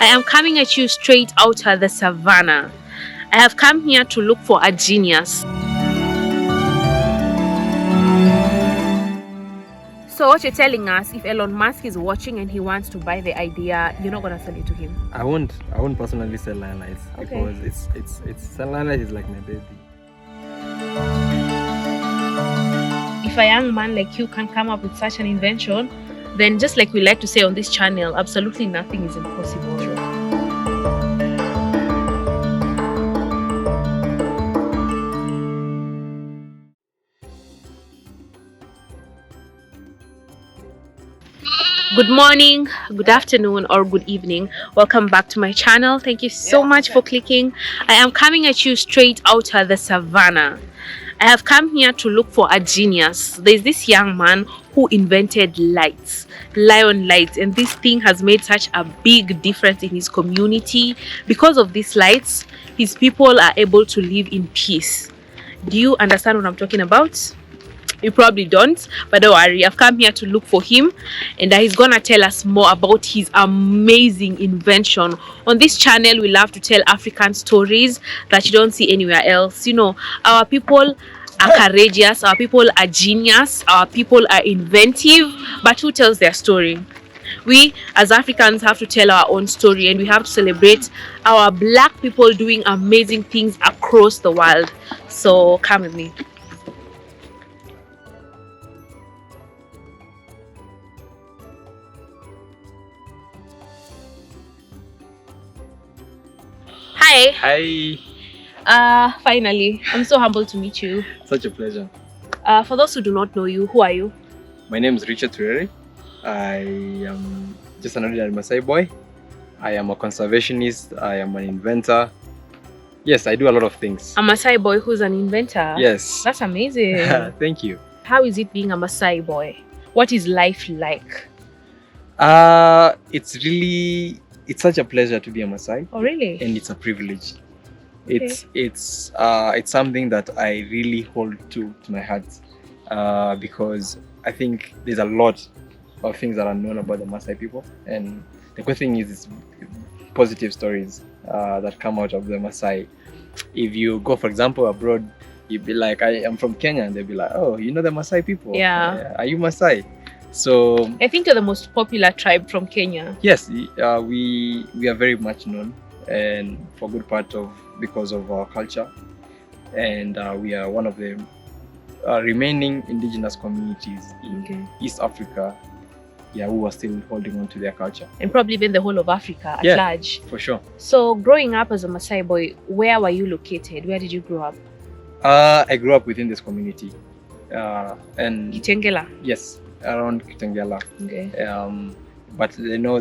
I am coming at you straight out of the savannah. I have come here to look for a genius. So what you're telling us, if Elon Musk is watching and he wants to buy the idea, you're not gonna sell it to him? I won't personally sell lights because it's light is like my baby. If a young man like you can come up with such an invention, then just like we like to say on this channel, absolutely nothing is impossible. Good morning, good afternoon, or good evening. Welcome back to my channel. Thank you so much for clicking. I am coming at you straight out of the savannah. I have come here to look for a genius. There's this young man who invented lights, lion lights, and this thing has made such a big difference in his community. Because of these lights, his people are able to live in peace. Do you understand what I'm talking about? You probably don't, but don't worry, I've come here to look for him, and he's gonna tell us more about his amazing invention. On this channel, we love to tell African stories that you don't see anywhere else. You know, our people are courageous, our people are genius, our people are inventive, but who tells their story? We as Africans have to tell our own story, and we have to celebrate our black people doing amazing things across the world. So come with me. Hi. Finally, I'm so humbled to meet you. Such a pleasure. For those who do not know you, who are you? My name is Trudy. I am just an ordinary Maasai boy. I am a conservationist. I am an inventor. Yes, I do a lot of things. A Maasai boy who's an inventor? Yes. That's amazing. Thank you. How is it being a Maasai boy? What is life like? It's such a pleasure to be a Maasai. Oh, really? And it's a privilege. Okay. It's something that I really hold to my heart because I think there's a lot of things that are known about the Maasai people, and the good thing is it's positive stories that come out of the Maasai. If you go, for example, abroad, you'd be like, I am from Kenya, and they'll be like, oh, you know the Maasai people? Yeah. Are you Maasai? So I think you're the most popular tribe from Kenya. Yes, we are very much known, and for good part of because of our culture, and we are one of the remaining indigenous communities in East Africa, who are still holding on to their culture, and probably even the whole of Africa at large. For sure. So growing up as a Maasai boy, where were you located? Where did you grow up? I grew up within this community, and Kitengela. Yes, around Kitengela. Okay. But you know,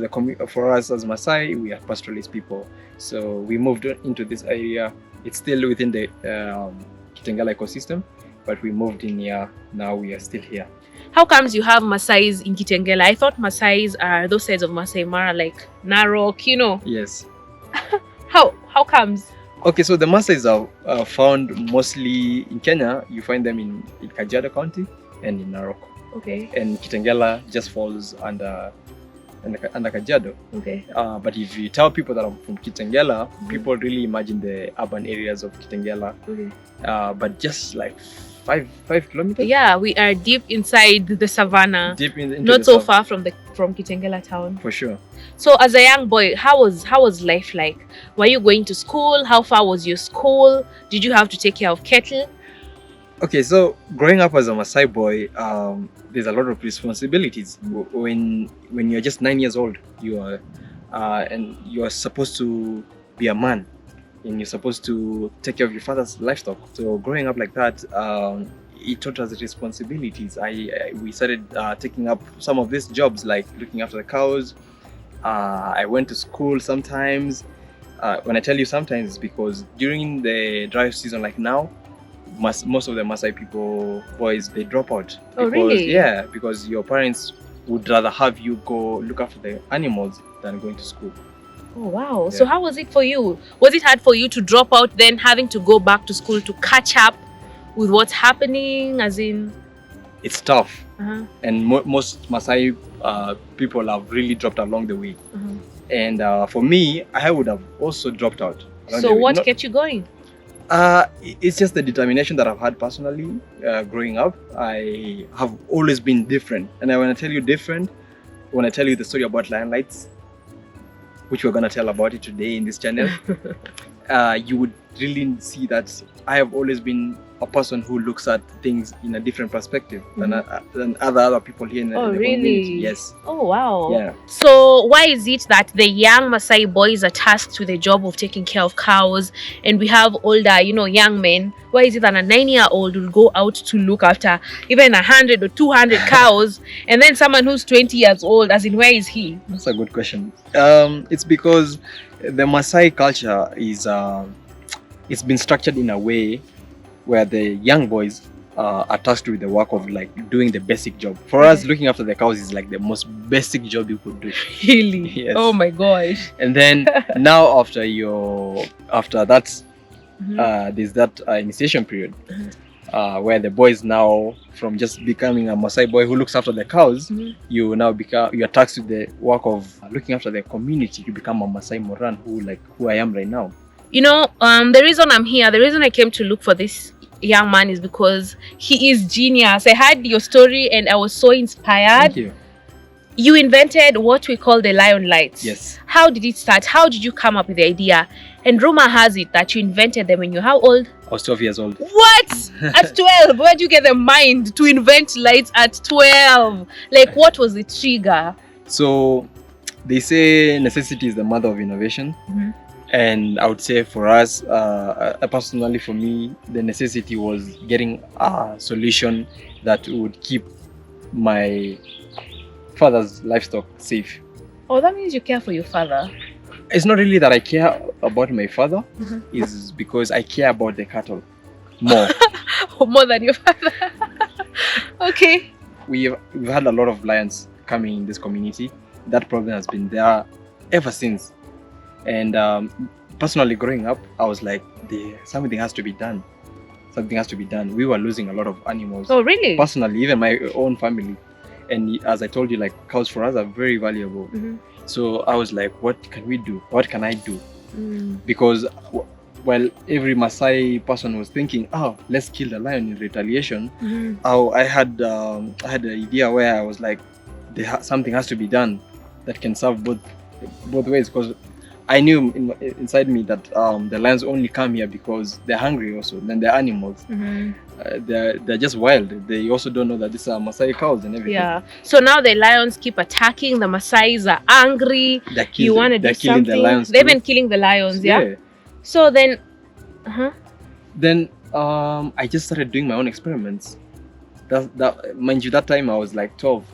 for us as Maasai, we are pastoralist people, so we moved into this area. It's still within the Kitengela ecosystem, but we moved in here. Now we are still here. How comes you have Maasais in Kitengela? I thought Maasais are those sides of Maasai Mara, like Narok, you know. Yes. How comes? Okay, so the Maasais are found mostly in Kenya. You find them in Kajiado County and in Narok. Okay. And Kitengela just falls under Kajiado. Okay. But if you tell people that I'm from Kitengela, people really imagine the urban areas of Kitengela. Okay. But just like 5 kilometers. Yeah, we are deep inside the savannah. Deep into not so far from Kitengela town. For sure. So as a young boy, how was life like? Were you going to school? How far was your school? Did you have to take care of cattle? Okay, so growing up as a Maasai boy, there's a lot of responsibilities. When you're just 9 years old, you are supposed to be a man, and you're supposed to take care of your father's livestock. So growing up like that, it taught us responsibilities. We started taking up some of these jobs, like looking after the cows. I went to school sometimes. When I tell you sometimes, it's because during the dry season, like now, most of the Maasai boys, they drop out. Oh, really? Yeah, because your parents would rather have you go look after the animals than going to school. Oh, wow. Yeah. So how was it for you? Was it hard for you to drop out, then having to go back to school to catch up with what's happening, as in? It's tough. And most Maasai people have really dropped along the way. And for me, I would have also dropped out. So what kept you going? It's just the determination that I've had personally growing up. I have always been different, and I want to tell you different when I tell you the story about lion lights, which we're going to tell about it today in this channel. You would really see that I have always been a person who looks at things in a different perspective than other people here in the community. Yes. Oh, wow. Yeah. So why is it that the young Maasai boys are tasked with the job of taking care of cows, and we have older, young men? Why is it that a 9-year-old will go out to look after even 100 or 200 cows, and then someone who's 20 years old, as in, where is he? That's a good question. It's because the Maasai culture is it's been structured in a way where the young boys are tasked with the work of like doing the basic job. For us, looking after the cows is like the most basic job you could do. Really? Yes. Oh my gosh. And then now after that, there's that initiation period where the boys now, from just becoming a Maasai boy who looks after the cows, you are tasked with the work of looking after the community. You become a Maasai Moran, who I am right now. The reason I'm here, the reason I came to look for this young man is because he is genius. I heard your story and I was so inspired. Thank you. You invented what we call the lion lights. Yes. How did it start? How did you come up with the idea? And rumor has it that you invented them when you're how old? I was 12 years old. What? At 12? Where do you get the mind to invent lights at 12? Like, what was the trigger? So they say necessity is the mother of innovation. And I would say for us, personally for me, the necessity was getting a solution that would keep my father's livestock safe. Oh, that means you care for your father. It's not really that I care about my father, it's because I care about the cattle more. More than your father. Okay. We've had a lot of lions coming in this community. That problem has been there ever since. And personally growing up, I was like, something has to be done. Something has to be done. We were losing a lot of animals. Oh, really? Personally, even my own family. And as I told you, like, cows for us are very valuable. So I was like, what can we do? What can I do? Because every Maasai person was thinking, oh, let's kill the lion in retaliation. I had the idea where I was like, something has to be done that can serve both ways, because I knew inside me that the lions only come here because they're hungry also. Then they're animals. They're just wild. They also don't know that these are Maasai cows and everything. Yeah. So now the lions keep attacking. The Maasais are angry. You want to do something. The lions They've been killing the lions, yeah? So then... Then I just started doing my own experiments. Mind you, that time I was like 12.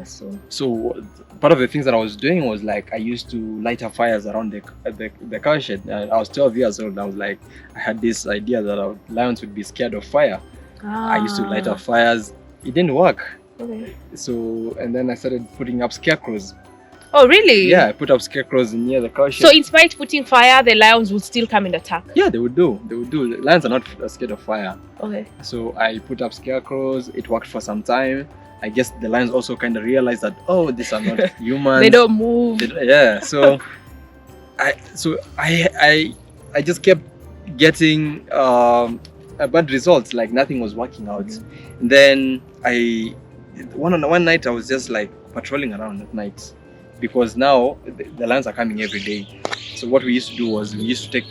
So part of the things that I was doing was like I used to light up fires around the cow shed. I was 12 years old. I was like, I had this idea that lions would be scared of fire. I used to light up fires. It didn't work. Okay. So, and then I started putting up scarecrows. Oh, really? Yeah, I put up scarecrows near the cow shed. So in spite of putting fire, the lions would still come and attack? Yeah, they would do. The lions are not scared of fire. Okay. So I put up scarecrows. It worked for some time. I guess the lions also kind of realized that, oh, these are not humans. They don't move. Yeah. So I just kept getting bad results. Like nothing was working out. And then one night I was just like patrolling around at night, because now the lions are coming every day. So what we used to do was we used to take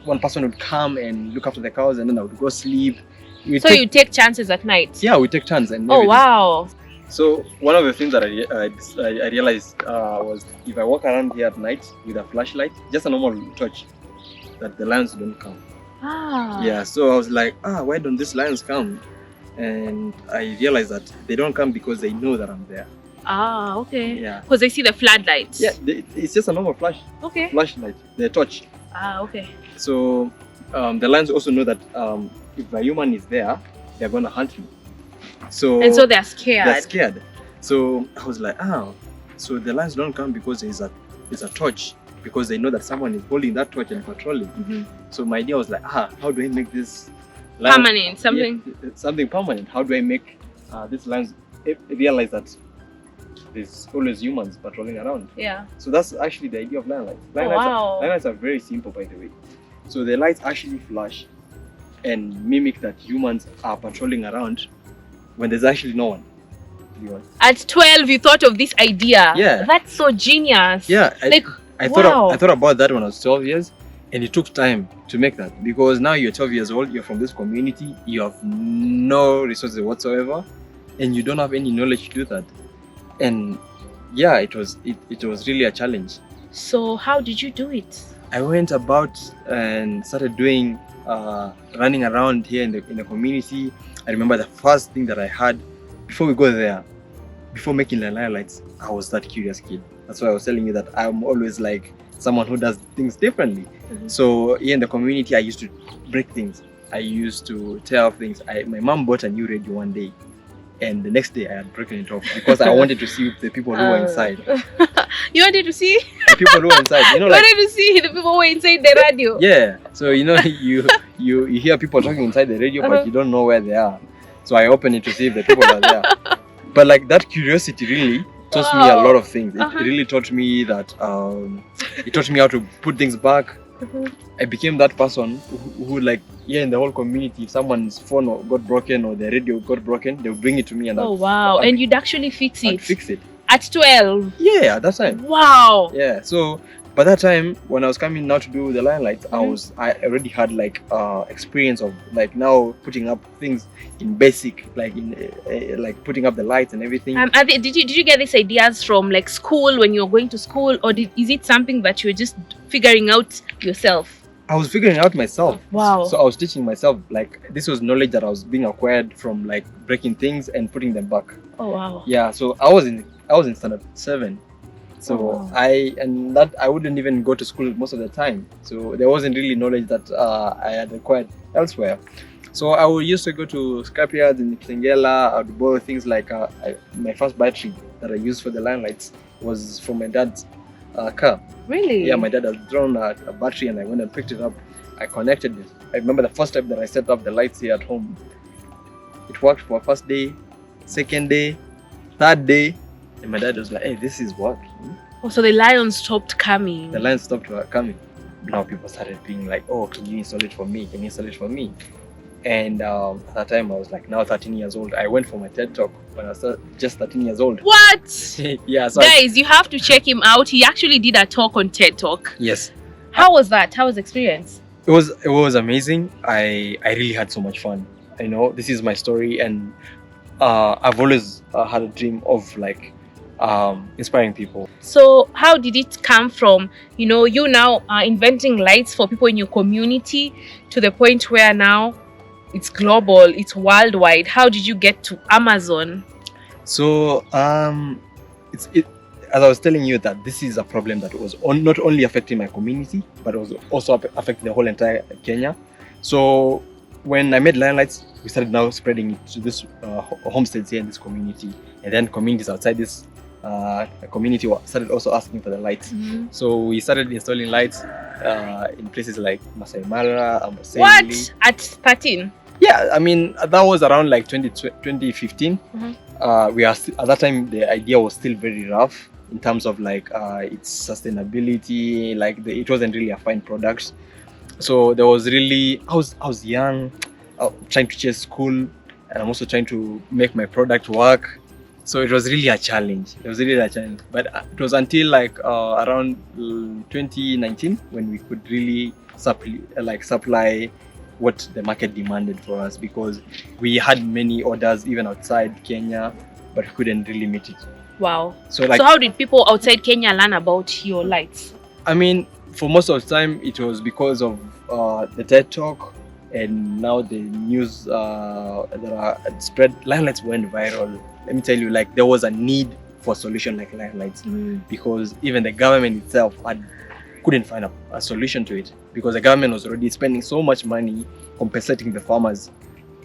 one person would come and look after the cows, and then I would go sleep. You take chances at night? Yeah, we take chances. And oh, wow. So one of the things that I realized was if I walk around here at night with a flashlight, just a normal torch, that the lions don't come. Yeah, so I was like, why don't these lions come? And I realized that they don't come because they know that I'm there. Okay. Yeah. Because they see the floodlights. Yeah, it's just a normal flashlight, the torch. Okay. So the lions also know that if a human is there, they're going to hunt me. So they're scared. They're scared. So I was like, so the lions don't come because there's a torch, because they know that someone is holding that torch and patrolling. So my idea was like, how do I make this permanent? Something permanent. How do I make these lions realize that there's always humans patrolling around. Yeah. So that's actually the idea of line lights. Wow. Line lights are very simple, by the way. So the lights actually flash and mimic that humans are patrolling around when there's actually no one. At 12, you thought of this idea. Yeah. That's so genius. Yeah. I wow. thought about that when I was 12 years, and it took time to make that, because now you're 12 years old, you're from this community, you have no resources whatsoever, and you don't have any knowledge to do that. And yeah, it was really a challenge. So how did you do it? I went about and started doing running around here in the community. I remember the first thing that I had before we go there, before making the line lights, I was that curious kid. That's why I was telling you that I'm always like someone who does things differently. So here in the community, I used to break things. I used to tear off things. My mom bought a new radio one day, and the next day I had broken it off because I wanted to see the people who were inside. You wanted to see? The people who were inside, you know, you wanted to see the people who were inside the radio. Yeah. So you know, you hear people talking inside the radio, but you don't know where they are. So I opened it to see if the people are there. But like that curiosity really taught me a lot of things. It really taught me that it taught me how to put things back. I became that person who like, yeah, in the whole community, if someone's phone got broken or the radio got broken, they'll bring it to me and and you'd actually fix it. I'd fix it. At 12? Yeah, at that time. Wow. Yeah, so by that time, when I was coming now to do the line lights, I already had like experience of like now putting up things in basic, like in like putting up the lights and everything. Did you get these ideas from like school when you were going to school, or is it something that you were just figuring out yourself? I was figuring out myself. Wow. So I was teaching myself, like this was knowledge that I was being acquired from like breaking things and putting them back. Oh wow. Yeah, so I was in standard 7. So I wouldn't even go to school most of the time. So there wasn't really knowledge that I had acquired elsewhere. So I used to go to scrapyards in Kitengela. I would borrow things like my first battery that I used for the line lights was from my dad's car. Really? Yeah, my dad had drawn a battery and I went and picked it up. I connected it. I remember the first time that I set up the lights here at home. It worked for first day, second day, third day, and my dad was like, hey, this is working. Oh, so the lions stopped coming. The lions stopped coming. Now people started being like, oh, can you install it for me? Can you install it for me? And at that time I was like now 13 years old. I went for my TED talk when I was just 13 years old. What? Yeah. So guys, you have to check him out. He actually did a talk on TED Talk. Yes. How was that? How was the experience? It was amazing. I really had so much fun. You know, this is my story, and I've always had a dream of like inspiring people. So how did it come from, you know, you now are inventing lights for people in your community to the point where now it's global, it's worldwide? How did you get to Amazon? So as I was telling you, that this is a problem that was not only affecting my community, but was also affecting the whole entire Kenya. So when I made line lights, we started now spreading it to this homesteads here in this community, and then communities outside this community started also asking for the lights. So we started installing lights in places like Maasai Mara, Amboseli. What? At 13? Yeah, I mean that was around like 2015. We are at that time the idea was still very rough in terms of like its sustainability. Like it wasn't really a fine product. So there was really I was young, trying to chase school, and I'm also trying to make my product work. So it was really a challenge. But it was until like around 2019 when we could really supply what the market demanded for us, because we had many orders even outside Kenya, but we couldn't really meet it. Wow. So how did people outside Kenya learn about your lights? I mean, for most of the time it was because of the TED Talk, and now the news that are spread. Line lights went viral. Let me tell you, like there was a need for a solution like line lights, because even the government itself couldn't find a solution to it, because the government was already spending so much money compensating the farmers.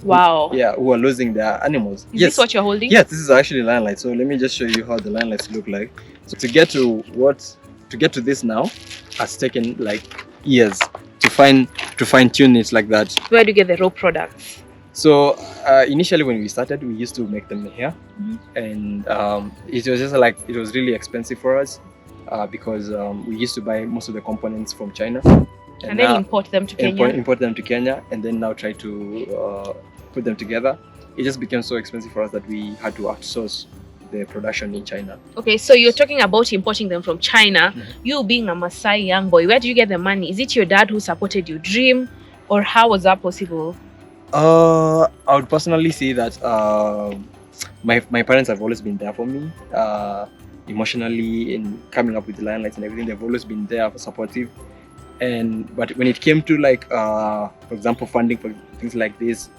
Wow. Who are losing their animals. Is this what you're holding? Yes, this is actually line lights. So let me just show you how the line lights look like. So to get to this now has taken like years to fine tune it like that. Where do you get the raw products? So initially when we started, we used to make them here, and it was just like it was really expensive for us because we used to buy most of the components from China, And then now import them to Kenya. import them to Kenya, and then now try to put them together. It just became so expensive for us that we had to outsource the production in China. Okay, so you're talking about importing them from China. You being a Maasai young boy, where do you get the money? Is it your dad who supported your dream, or how was that possible? I would personally say that my parents have always been there for me, emotionally, in coming up with the Lions and everything. They've always been there, supportive. But when it came to like, for example, funding for things like this,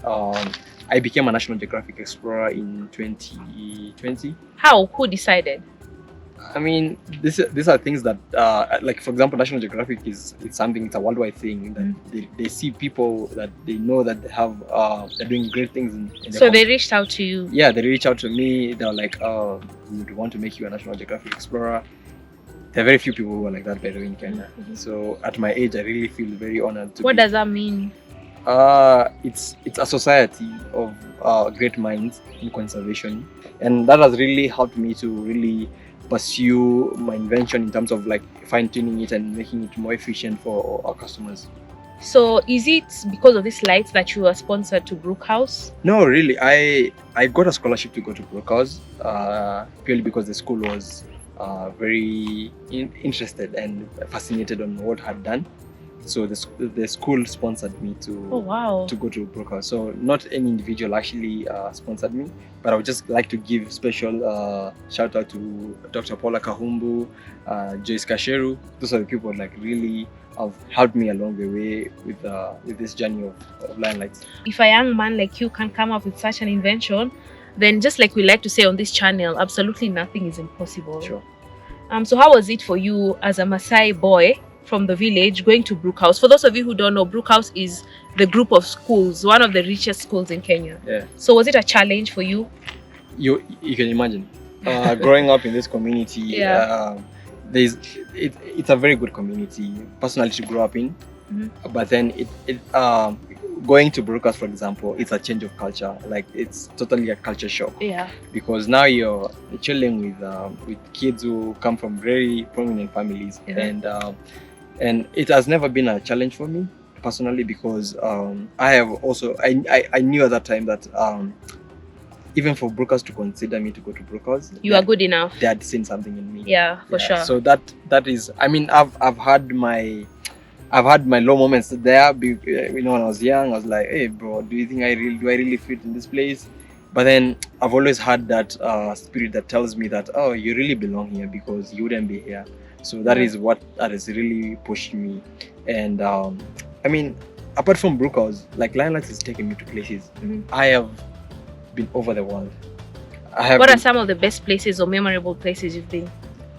I became a National Geographic explorer in 2020. How? Who decided? I mean, these are things that, like for example, National Geographic it's a worldwide thing that they see people that they know that they have, they're doing great things in So they reached out to you. Yeah, they reached out to me. They were like, "Oh, we would want to make you a National Geographic explorer." There are very few people who are like that, by the way, in Kenya. So at my age, I really feel very honored to. What does that mean? It's a society of great minds in conservation, and that has really helped me to really pursue my invention in terms of like fine-tuning it and making it more efficient for our customers. So is it because of this light that you were sponsored to Brookhouse? No, really. I got a scholarship to go to Brookhouse purely because the school was very interested and fascinated on what I had done. So the school sponsored me to to go to Brookhouse. So not any individual actually sponsored me, but I would just like to give special shout out to Dr. Paula Kahumbu, Joyce Kasheru. Those are the people like really have helped me along the way with this journey of Lion Lights. If a young man like you can come up with such an invention, then just like we like to say on this channel, absolutely nothing is impossible. Sure. So how was it for you as a Maasai boy from the village going to Brookhouse? For those of you who don't know, Brookhouse is the group of schools, one of the richest schools in Kenya. Yeah. So was it a challenge for you? You can imagine growing up in this community. Yeah. It's a very good community personally to grow up in. But then going to Brookhouse, for example, it's a change of culture. Like it's totally a culture shock. Yeah. Because now you're chilling with kids who come from very prominent families, and it has never been a challenge for me personally because I knew at that time that even for Brookhouse to consider me to go to Brookhouse, you are good enough. They had seen something in me. Yeah, for sure. So that is, I mean, I've had my low moments there. When I was young, I was like, "Hey, bro, do you think I really fit in this place?" But then I've always had that spirit that tells me that, "Oh, you really belong here because you wouldn't be here." So that is what has really pushed me. And I mean, apart from Brookhouse, like Lion Lights has taken me to places. I have been over the world. What are some of the best places or memorable places you've been?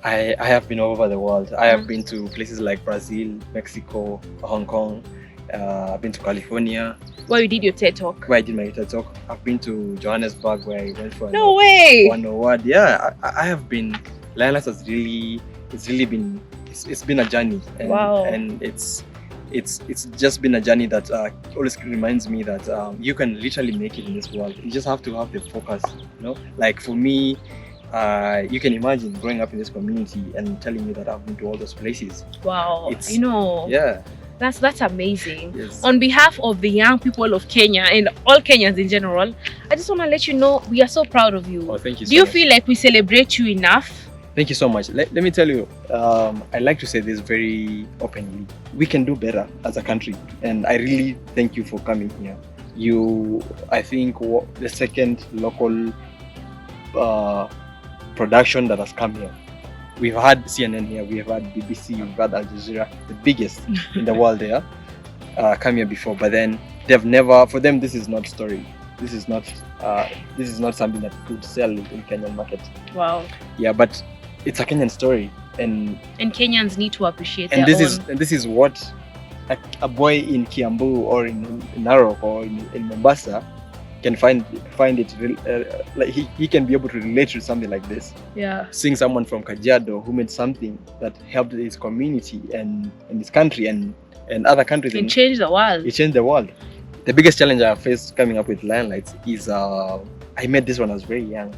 I have been all over the world. I have been to places like Brazil, Mexico, Hong Kong. I've been to California. Where you did your TED Talk? Where I did my TED Talk. I've been to Johannesburg where I went for No way! one award. Yeah, I have been. Lion Lights has really been. It's been a journey. And, wow. And it's just been a journey that always reminds me that you can literally make it in this world. You just have to have the focus. Like for me. You can imagine growing up in this community and telling me that I've been to all those places. Wow. Yeah. That's amazing. Yes. On behalf of the young people of Kenya and all Kenyans in general, I just want to let you know we are so proud of you. Oh, thank you so much. Do you feel like we celebrate you enough? Thank you so much. Let me tell you, I like to say this very openly. We can do better as a country, and I really thank you for coming here. I think, the second local production that has come here. We've had CNN here, we've had BBC, we've had Al Jazeera, the biggest in the world there, come here before. But then they've never. For them, this is not story. This is not something that could sell in Kenyan market. Wow. Yeah, but it's a Kenyan story, and Kenyans need to appreciate. And this is what a boy in Kiambu or in Narok or in Mombasa can find it like he can be able to relate to something like this. Yeah. Seeing someone from Kajiado who made something that helped his community and his country and other countries. It changed the world. It changed the world. the biggest challenge I faced coming up with line lights is I made this when I was very young,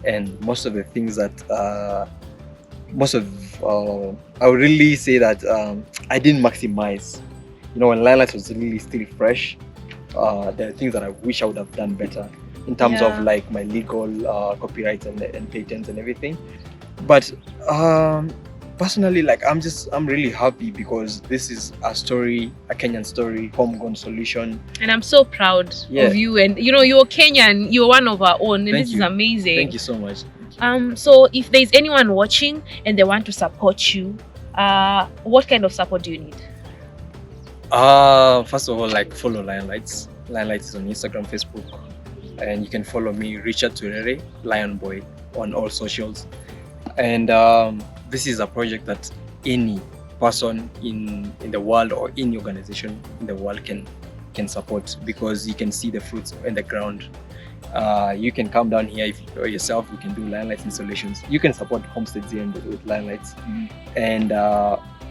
and most of the things that I would really say that I didn't maximize. You know, when line lights was really still fresh, there are things that I wish I would have done better in terms of like my legal copyrights and patents and everything. But personally, like I'm really happy because this is a story, a Kenyan story, homegrown solution. And I'm so proud of you. And you know, you're Kenyan, you're one of our own, and this is amazing. Thank you so much. So if there's anyone watching and they want to support you, what kind of support do you need? First of all, like follow Lion Lights. Lion Lights is on Instagram, Facebook, and you can follow me, Richard Turere, Lion Boy, on all socials. And this is a project that any person in the world or any organization in the world can support, because you can see the fruits in the ground. You can come down here if you yourself. You can do Lion Lights installations. You can support homesteads here with Lion Lights, and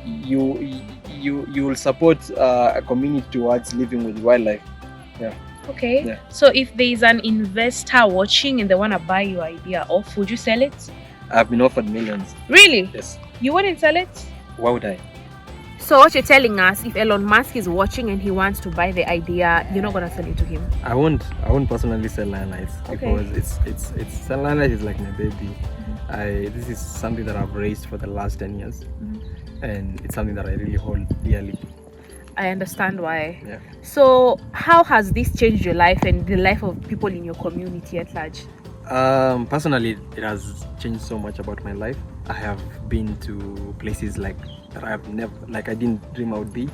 you will support a community towards living with wildlife. Yeah. Okay. Yeah. So if there is an investor watching and they want to buy your idea off, would you sell it? I've been offered millions. Really? Yes. You wouldn't sell it? Why would I? So what you're telling us, if Elon Musk is watching and he wants to buy the idea, you're not gonna sell it to him? I won't personally sell Lion Lights, because it's Lion Lights is like my baby. This is something that I've raised for the last 10 years, and it's something that I really hold dearly. I understand why. Yeah. So how has this changed your life and the life of people in your community at large? Personally, it has changed so much about my life. I have been to places like that I have never, like I didn't dream I would be.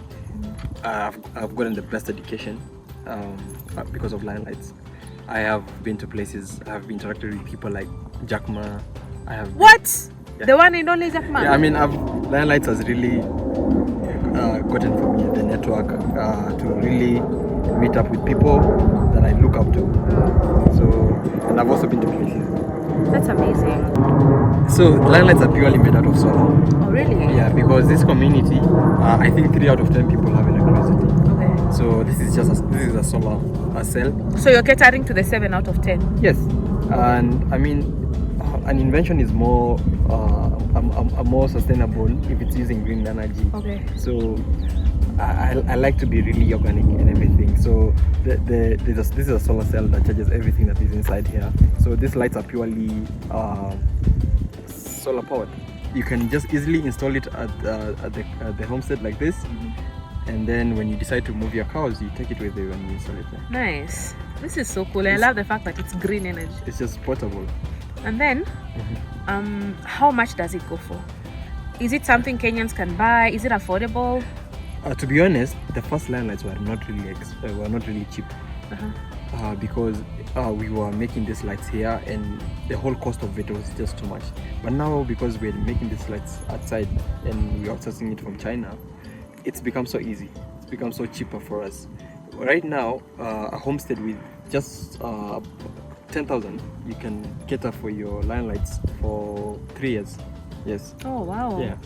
I've gotten the best education because of Lion Lights. I have been to places, I have interacted with people like Jack Ma. What? Yeah. The one and only Jack Ma? Yeah, I mean, Lion Lights has really gotten for me the network to really meet up with people that I look up to. And I've also been to places. That's amazing. So Lion Lights are purely made out of solar. Oh really? Yeah, because this community, I think 3 out of 10 people have electricity. Okay. So this is a solar cell. So you're catering to the 7 out of 10? Yes, and I mean, an invention is more more sustainable if it's using green energy. Okay. So I like to be really organic and everything. So this is a solar cell that charges everything that is inside here. So these lights are purely solar powered. You can just easily install it at the homestead like this, and then when you decide to move your cows, you take it with you and you install it there. Nice. This is so cool. I love the fact that it's green energy. It's just portable. And then, how much does it go for? Is it something Kenyans can buy? Is it affordable? To be honest, the first Lion Lights were not really cheap, because we were making these lights here, and the whole cost of it was just too much. But now, because we're making these lights outside and we're outsourcing it from China, it's become so easy. It's become so cheaper for us. Right now, a homestead with just 10,000, you can cater for your Lion Lights for 3 years. Yes. Oh wow. Yeah.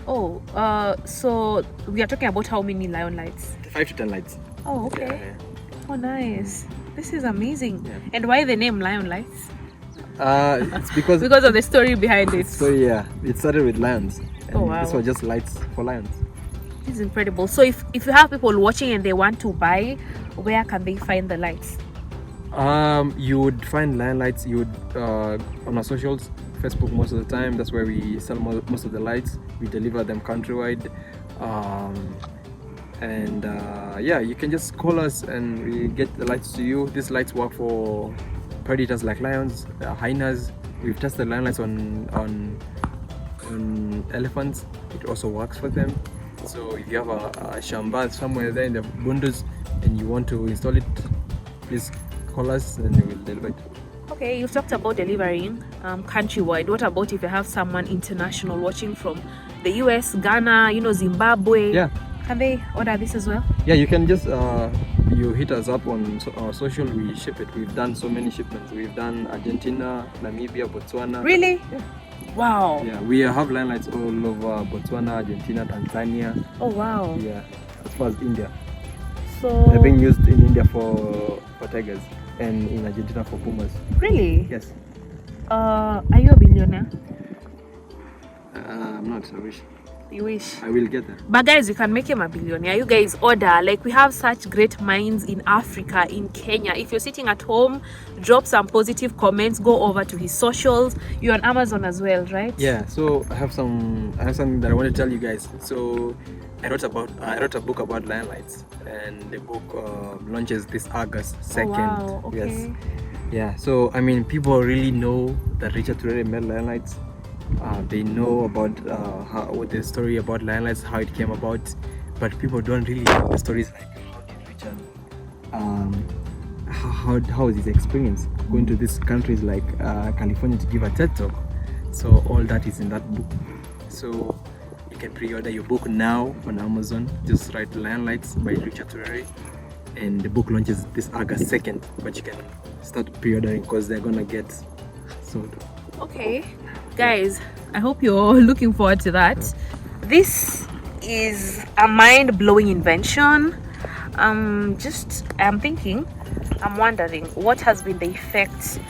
Oh, so we are talking about how many Lion Lights? 5 to 10 lights. Oh, okay. Yeah. Oh, nice. This is amazing. Yeah. And why the name Lion Lights? It's because of the story behind it. So yeah, it started with lions. And oh wow. These were just lights for lions. This is incredible. So if you have people watching and they want to buy, where can they find the lights? You would find Lion Lights. You would on our socials, Facebook most of the time. That's where we sell most of the lights. We deliver them countrywide, and yeah, you can just call us and we get the lights to you. These lights work for predators like lions, hyenas. We've tested Lion Lights on elephants. It also works for them. So if you have a shamba somewhere there in the bundus and you want to install it, please call us and we will deliver it. Okay, you've talked about delivering countrywide. What about if you have someone international watching from the US, Ghana, Zimbabwe? Yeah. Can they order this as well? Yeah, you can just you hit us up on our social. We ship it. We've done so many shipments. We've done Argentina, Namibia, Botswana. Really? Yeah. Wow. Yeah, we have Lion Lights all over Botswana, Argentina, Tanzania. Oh wow. Yeah, as far as India. So They're being used in India for tigers and in Argentina for pumas. really? Yes. Are you a billionaire? I'm not so rich. You wish. I will get there. But guys, you can make him a billionaire. You guys order. Like, we have such great minds in Africa, in Kenya. If you're sitting at home, drop some positive comments. Go over to his socials. You're on Amazon as well, right? Yeah. So I have something that I want to tell you guys. So I wrote a book about lion lights, and the book launches this August 2nd. Oh, wow. Okay. Yes. Yeah. So I mean, people really know that Richard Turere made lion lights. They know about the story about lion lights, how it came about, but people don't really know the stories like how did Richard, how was his experience going to these countries like California to give a TED talk. So all that is in that book. So you can pre-order your book now on Amazon. Just write Lion Lights by Richard Turere, and the book launches this August 2nd. But you can start pre-ordering because they're gonna get sold. Okay, guys, I hope you're looking forward to that. This is a mind-blowing invention. I'm wondering what has been the effect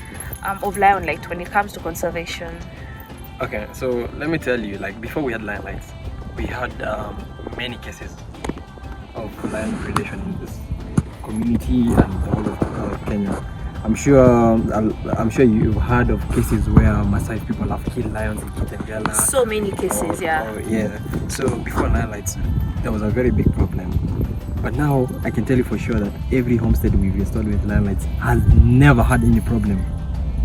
of lion light when it comes to conservation. Okay, so let me tell you, like before we had lion lights, we had many cases of lion predation in this community and the whole of Kenya. I'm sure you've heard of cases where Maasai people have killed lions in Kitengela. So many cases, yeah. Yeah. So before lion lights, there was a very big problem. But now I can tell you for sure that every homestead we've installed with lion lights has never had any problem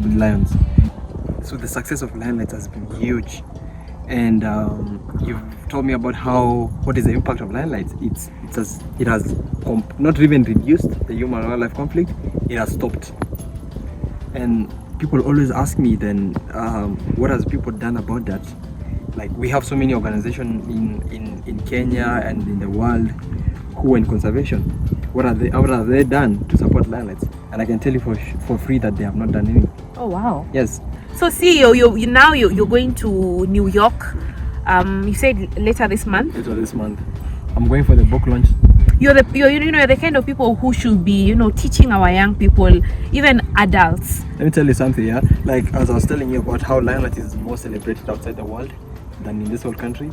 with lions. So the success of lion lights has been huge. And you've told me about what is the impact of lion lights. It has not even reduced the human wildlife conflict, it has stopped. And people always ask me then, what has people done about that? Like, we have so many organizations in Kenya and in the world who are in conservation. What have they done to support lion lights? And I can tell you for free that they have not done anything. Oh wow. Yes. So see, you're going to New York. You said later this month. Later this month, I'm going for the book launch. You're the kind of people who should be teaching our young people, even adults. Let me tell you something, yeah. Like, as I was telling you about how lion light is more celebrated outside the world than in this whole country,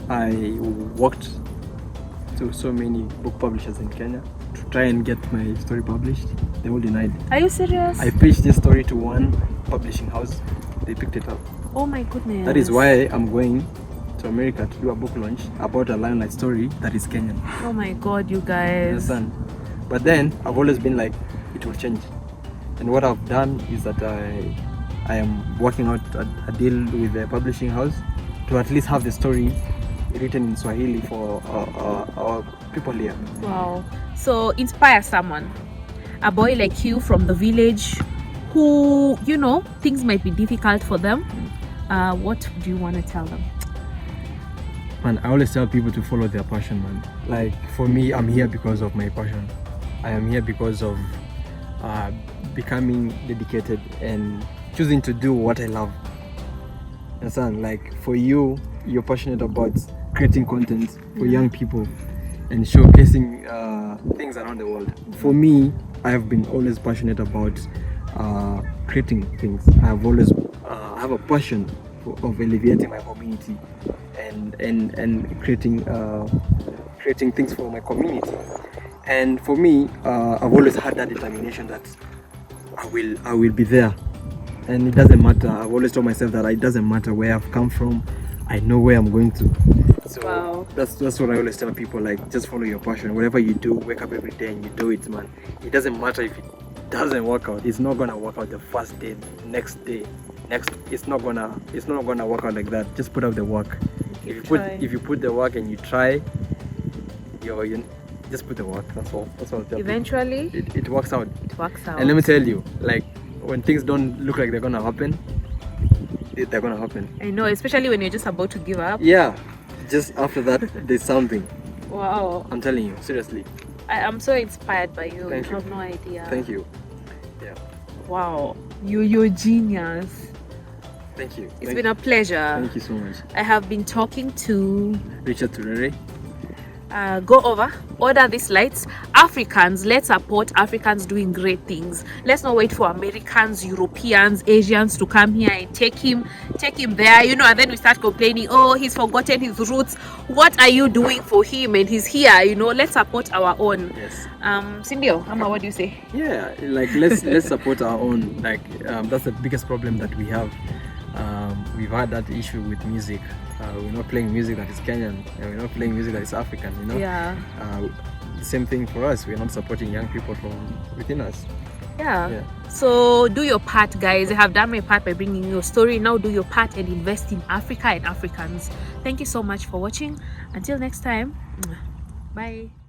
I worked to so many book publishers in Kenya to try and get my story published. They all denied. Are you serious? I pitched this story to one publishing house. They picked it up. Oh my goodness. That is why I'm going to America to do a book launch about a lion light story that is Kenyan. Oh my god, you guys. Understand? But then I've always been like, it will change. And what I've done is that I am working out a deal with the publishing house to at least have the story written in Swahili for our people here. Wow. So inspire someone, a boy like you from the village who things might be difficult for them. What do you want to tell them? Man, I always tell people to follow their passion, man. Like, for me, I'm here because of my passion. I am here because of becoming dedicated and choosing to do what I love. Understand? Like, for you, you're passionate about creating content for young people and showcasing things around the world. For me, I have been always passionate about creating things. I have always have a passion of alleviating my community and creating things for my community. And for me, I've always had that determination that I will be there. And it doesn't matter. I've always told myself that it doesn't matter where I've come from. I know where I'm going to. So wow. That's what I always tell people. Like, just follow your passion. Whatever you do, wake up every day and you do it, man. It doesn't matter if it doesn't work out. It's not gonna work out the first day, next day, it's not gonna work out like that. Just put out the work. If you put the work and you try, you just put the work. That's all I'll tell eventually people. It works out. It works out. And let me tell you, like, when things don't look like they're gonna happen, they're gonna happen. I know, especially when you're just about to give up. Yeah, just after that there's something. Wow. I'm telling you, seriously. I am so inspired by you. Thank you you. have no idea. Thank you. Yeah. Wow, you're genius. Thank you. It's been a pleasure. Thank you so much. I have been talking to Richard Turere. go over, order these lights. Africans, let's support Africans doing great things. Let's not wait for Americans, Europeans, Asians to come here and take him there, you know, and then we start complaining, oh, he's forgotten his roots. What are you doing for him? And he's here, you know. Let's support our own. Yes. Cindy, Ama, what do you say? Yeah, like let's support our own. Like that's the biggest problem that we have. We've had that issue with music. We're not playing music that is Kenyan, and we're not playing music that is African, you know. Yeah. The same thing for us. We're not supporting young people from within us. Yeah. So do your part, guys. I have done my part by bringing you a story. Now do your part and invest in Africa and Africans. Thank you so much for watching. Until next time, bye.